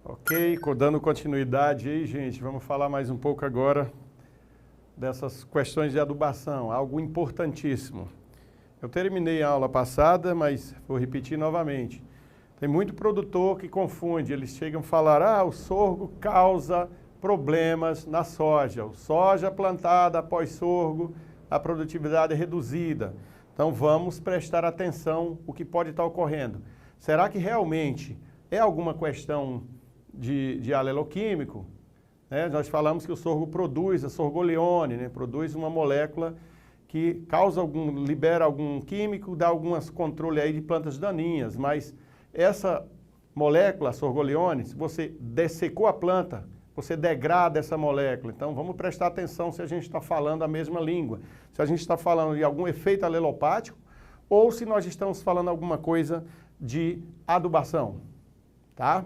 Ok, dando continuidade aí, gente, vamos falar mais um pouco agora dessas questões de adubação, algo importantíssimo. Eu terminei a aula passada, mas vou repetir novamente. Tem muito produtor que confunde, eles chegam a falar, o sorgo causa problemas na soja. O soja plantada após sorgo, a produtividade é reduzida. Então vamos prestar atenção o que pode estar ocorrendo. Será que realmente é alguma questão de aleloquímico? Nós falamos que o sorgo produz a sorgoleone, produz uma molécula que causa libera algum químico, dá alguns controles aí de plantas daninhas, mas essa molécula, a sorgoleone, se você dessecou a planta, você degrada essa molécula. Então vamos prestar atenção se a gente está falando a mesma língua, se a gente está falando de algum efeito alelopático ou se nós estamos falando alguma coisa de adubação, tá?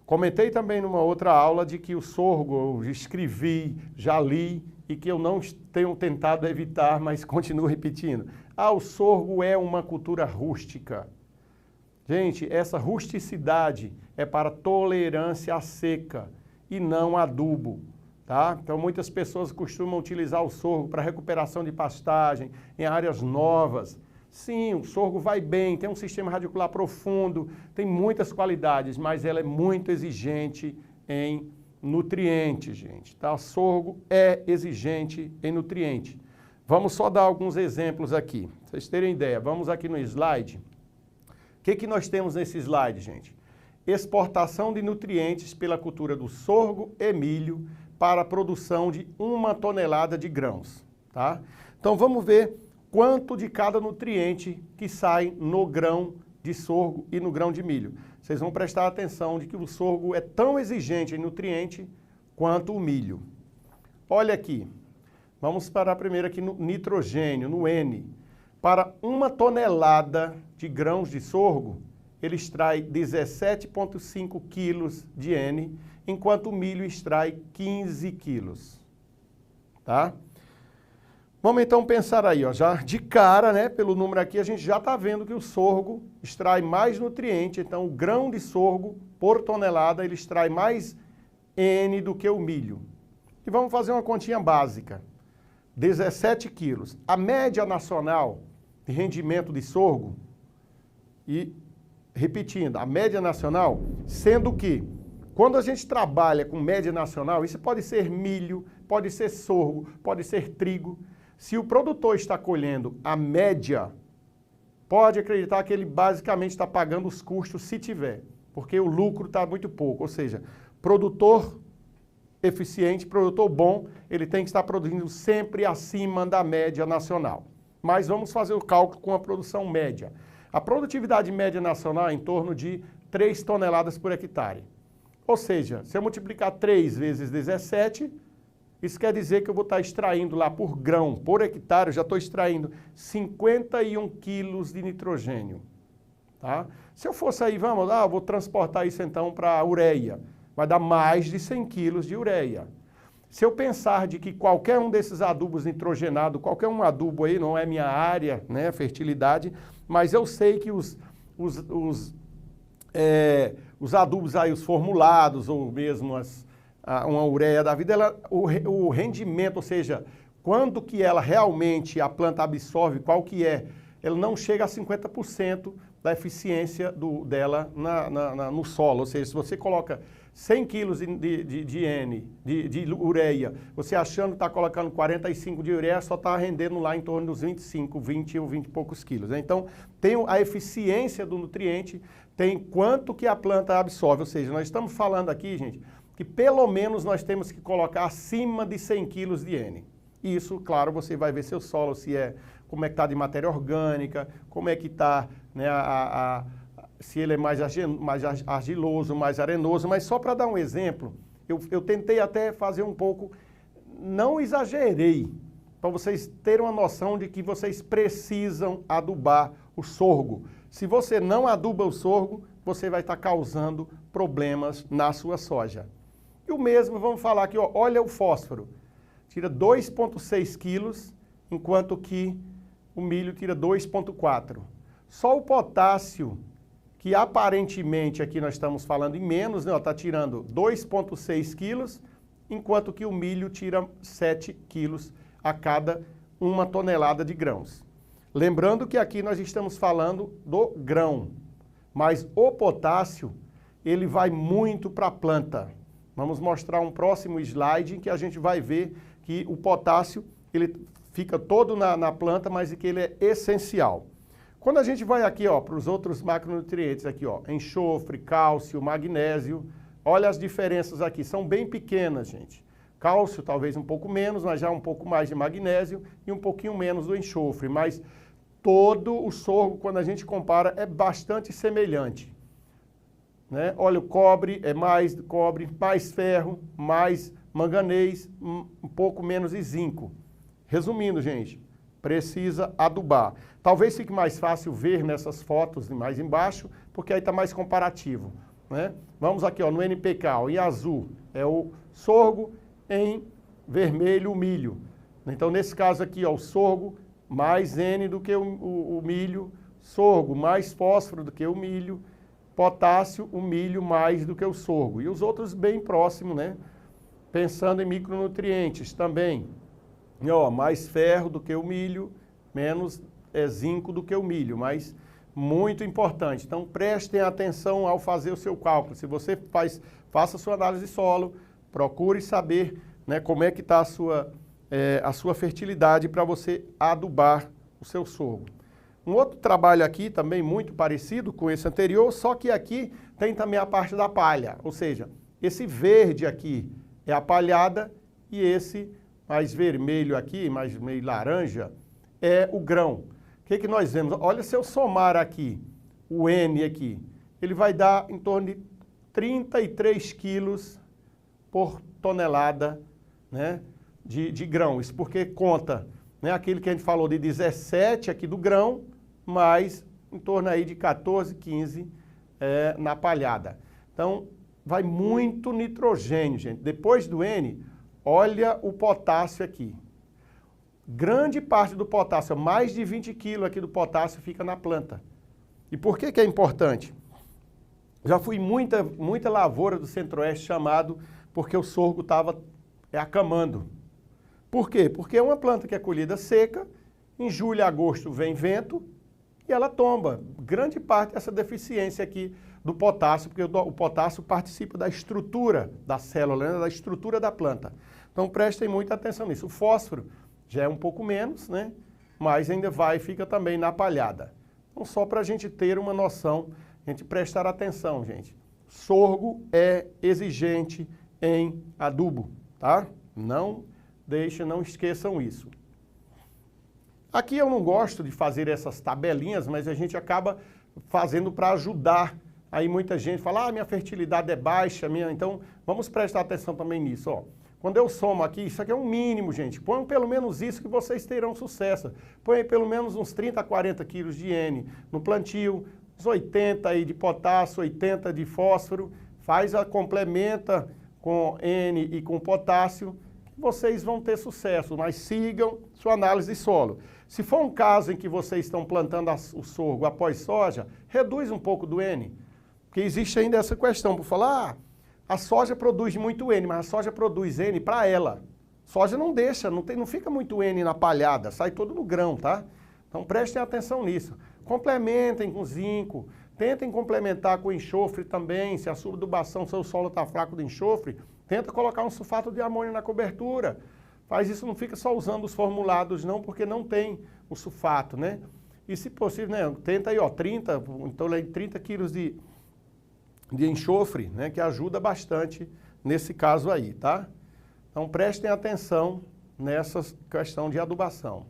Comentei também numa outra aula de que o sorgo, eu escrevi, já li, e que eu não tenho tentado evitar, mas continuo repetindo. O sorgo é uma cultura rústica. Gente, essa rusticidade é para tolerância à seca e não adubo, tá? Então muitas pessoas costumam utilizar o sorgo para recuperação de pastagem em áreas novas. Sim, o sorgo vai bem, tem um sistema radicular profundo, tem muitas qualidades, mas ela é muito exigente em nutrientes, gente. Tá? O sorgo é exigente em nutrientes. Vamos só dar alguns exemplos aqui, pra vocês terem ideia. Vamos aqui no slide. O que nós temos nesse slide, gente? Exportação de nutrientes pela cultura do sorgo e milho para a produção de 1 tonelada de grãos. Tá? Então vamos ver quanto de cada nutriente que sai no grão de sorgo e no grão de milho. Vocês vão prestar atenção de que o sorgo é tão exigente em nutriente quanto o milho. Olha aqui, vamos parar primeiro aqui no nitrogênio, no N. Para 1 tonelada de grãos de sorgo, ele extrai 17,5 quilos de N, enquanto o milho extrai 15 quilos. Tá? Vamos então pensar aí, já de cara, pelo número aqui, a gente já está vendo que o sorgo extrai mais nutriente, então o grão de sorgo por tonelada, ele extrai mais N do que o milho. E vamos fazer uma continha básica, 17 quilos. A média nacional de rendimento de sorgo, e repetindo, a média nacional, sendo que quando a gente trabalha com média nacional, isso pode ser milho, pode ser sorgo, pode ser trigo. Se o produtor está colhendo a média, pode acreditar que ele basicamente está pagando os custos se tiver, porque o lucro está muito pouco. Ou seja, produtor eficiente, produtor bom, ele tem que estar produzindo sempre acima da média nacional. Mas vamos fazer o cálculo com a produção média. A produtividade média nacional é em torno de 3 toneladas por hectare. Ou seja, se eu multiplicar 3 vezes 17, isso quer dizer que eu vou estar extraindo lá por grão, por hectare, eu já estou extraindo 51 quilos de nitrogênio. Tá? Se eu fosse aí, eu vou transportar isso então para a ureia. Vai dar mais de 100 quilos de ureia. Se eu pensar de que qualquer um desses adubos nitrogenados, qualquer um adubo aí, não é minha área, fertilidade, mas eu sei que os adubos aí, os formulados, ou mesmo uma ureia da vida, o rendimento, ou seja, quanto que ela realmente, a planta absorve, qual que é, ela não chega a 50% da eficiência dela no solo. Ou seja, se você coloca 100 quilos de ureia, você achando que está colocando 45 de ureia, só está rendendo lá em torno dos 25, 20 ou 20 e poucos quilos. Então, tem a eficiência do nutriente, tem quanto que a planta absorve. Ou seja, nós estamos falando aqui, gente, que pelo menos nós temos que colocar acima de 100 quilos de N. Isso, claro, você vai ver seu solo, como é que está de matéria orgânica, como é que está, se ele é mais argiloso, mais arenoso. Mas só para dar um exemplo, eu tentei até fazer um pouco, não exagerei, para vocês terem uma noção de que vocês precisam adubar o sorgo. Se você não aduba o sorgo, você vai estar causando problemas na sua soja. E o mesmo, vamos falar aqui, olha o fósforo. Tira 2,6 quilos, enquanto que o milho tira 2,4. Só o potássio que aparentemente aqui nós estamos falando em menos, né? Está tirando 2,6 quilos, enquanto que o milho tira 7 quilos a cada 1 tonelada de grãos. Lembrando que aqui nós estamos falando do grão, mas o potássio, ele vai muito para a planta. Vamos mostrar um próximo slide em que a gente vai ver que o potássio, ele fica todo na planta, mas que ele é essencial. Quando a gente vai aqui, ó, para os outros macronutrientes aqui, ó, enxofre, cálcio, magnésio, olha as diferenças aqui, são bem pequenas, gente. Cálcio talvez um pouco menos, mas já um pouco mais de magnésio e um pouquinho menos do enxofre, mas todo o sorgo, quando a gente compara, é bastante semelhante. Né? Olha, o cobre é mais cobre, mais ferro, mais manganês, um pouco menos de zinco. Resumindo, gente, precisa adubar. Talvez fique mais fácil ver nessas fotos mais embaixo, porque aí está mais comparativo. Né? Vamos aqui, ó, no NPK, ó, em azul é o sorgo, em vermelho o milho. Então, nesse caso aqui, ó, o sorgo mais N do que o milho, sorgo mais fósforo do que o milho, potássio, o milho mais do que o sorgo. E os outros bem próximos, né? Pensando em micronutrientes também. E, ó, mais ferro do que o milho, menos zinco do que o milho, mas muito importante. Então, prestem atenção ao fazer o seu cálculo. Se você faça a sua análise de solo, procure saber, né, como é que está a sua fertilidade para você adubar o seu sorgo. Um outro trabalho aqui também muito parecido com esse anterior, só que aqui tem também a parte da palha, ou seja, esse verde aqui é a palhada e esse mais vermelho aqui, mais meio laranja, é o grão. O que nós vemos? Olha, se eu somar aqui o N aqui, ele vai dar em torno de 33 quilos por tonelada, né, de grão. Isso porque conta, né, aquilo que a gente falou de 17 aqui do grão, mais em torno aí de 14, 15 na palhada. Então, vai muito nitrogênio, gente. Depois do N, olha o potássio aqui. Grande parte do potássio, mais de 20 quilos aqui do potássio fica na planta. E por que é importante? Já fui muita lavoura do Centro-Oeste chamado porque o sorgo estava acamando. Por quê? Porque é uma planta que é colhida seca, em julho e agosto vem vento e ela tomba. Grande parte dessa deficiência aqui do potássio, porque o potássio participa da estrutura da célula, né, da estrutura da planta. Então prestem muita atenção nisso. O fósforo já é um pouco menos, né? Mas ainda fica também na palhada. Então só para a gente ter uma noção, a gente prestar atenção, gente. Sorgo é exigente em adubo, tá? Não esqueçam isso. Aqui eu não gosto de fazer essas tabelinhas, mas a gente acaba fazendo para ajudar. Aí muita gente fala, minha fertilidade é baixa, então vamos prestar atenção também nisso, ó. Quando eu somo aqui, isso aqui é um mínimo, gente. Põe pelo menos isso que vocês terão sucesso. Põe pelo menos uns 30 a 40 quilos de N no plantio, uns 80 aí de potássio, 80 de fósforo, complementa com N e com potássio, vocês vão ter sucesso, mas sigam sua análise de solo. Se for um caso em que vocês estão plantando o sorgo após soja, reduz um pouco do N, porque existe ainda essa questão, por falar, a soja produz muito N, mas a soja produz N para ela. Soja não deixa, não fica muito N na palhada, sai todo no grão, tá? Então prestem atenção nisso. Complementem com zinco, tentem complementar com enxofre também, se a sua adubação, seu solo está fraco de enxofre, tenta colocar um sulfato de amônio na cobertura. Faz isso, não fica só usando os formulados não, porque não tem o sulfato, né? E se possível, né, tenta aí, ó, 30 quilos de enxofre, né, que ajuda bastante nesse caso aí, tá? Então prestem atenção nessa questão de adubação.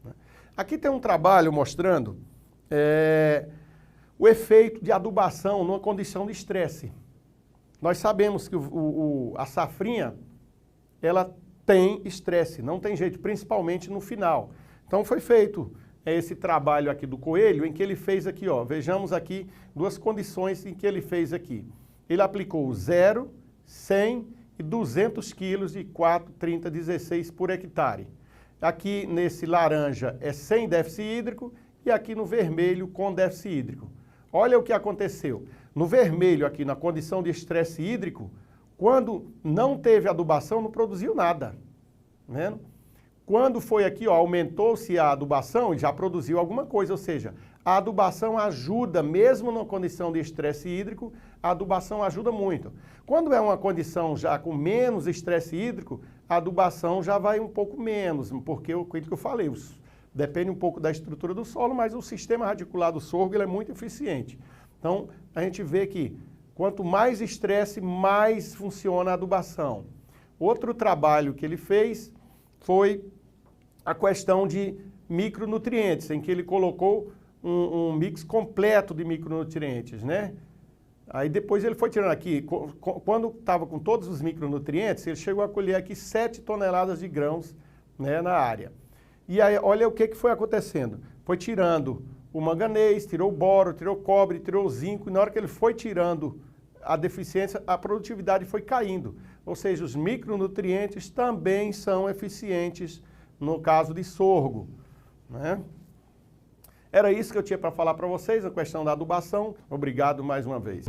Né? Aqui tem um trabalho mostrando o efeito de adubação numa condição de estresse. Nós sabemos que a safrinha, ela tem estresse, não tem jeito, principalmente no final. Então foi feito esse trabalho aqui do Coelho, em que ele fez aqui, ó, vejamos aqui duas condições em que ele fez aqui. Ele aplicou 0, 100 e 200 quilos de 4, 30, 16 por hectare. Aqui nesse laranja é sem déficit hídrico e aqui no vermelho com déficit hídrico. olha o que aconteceu. No vermelho aqui, na condição de estresse hídrico, quando não teve adubação, não produziu nada. Tá vendo? Quando foi aqui, ó, aumentou-se a adubação, já produziu alguma coisa, ou seja, a adubação ajuda, mesmo na condição de estresse hídrico, a adubação ajuda muito. Quando é uma condição já com menos estresse hídrico, a adubação já vai um pouco menos, porque o que eu falei, depende um pouco da estrutura do solo, mas o sistema radicular do sorgo ele é muito eficiente. Então, a gente vê que quanto mais estresse, mais funciona a adubação. Outro trabalho que ele fez foi a questão de micronutrientes, em que ele colocou um mix completo de micronutrientes, né? Aí depois ele foi tirando aqui, quando estava com todos os micronutrientes, ele chegou a colher aqui 7 toneladas de grãos, né, na área. E aí, olha o que foi acontecendo. Foi tirando o manganês, tirou o boro, tirou o cobre, tirou o zinco, e na hora que ele foi tirando a deficiência, a produtividade foi caindo. Ou seja, os micronutrientes também são eficientes no caso de sorgo, né? Era isso que eu tinha para falar para vocês, a questão da adubação. Obrigado mais uma vez.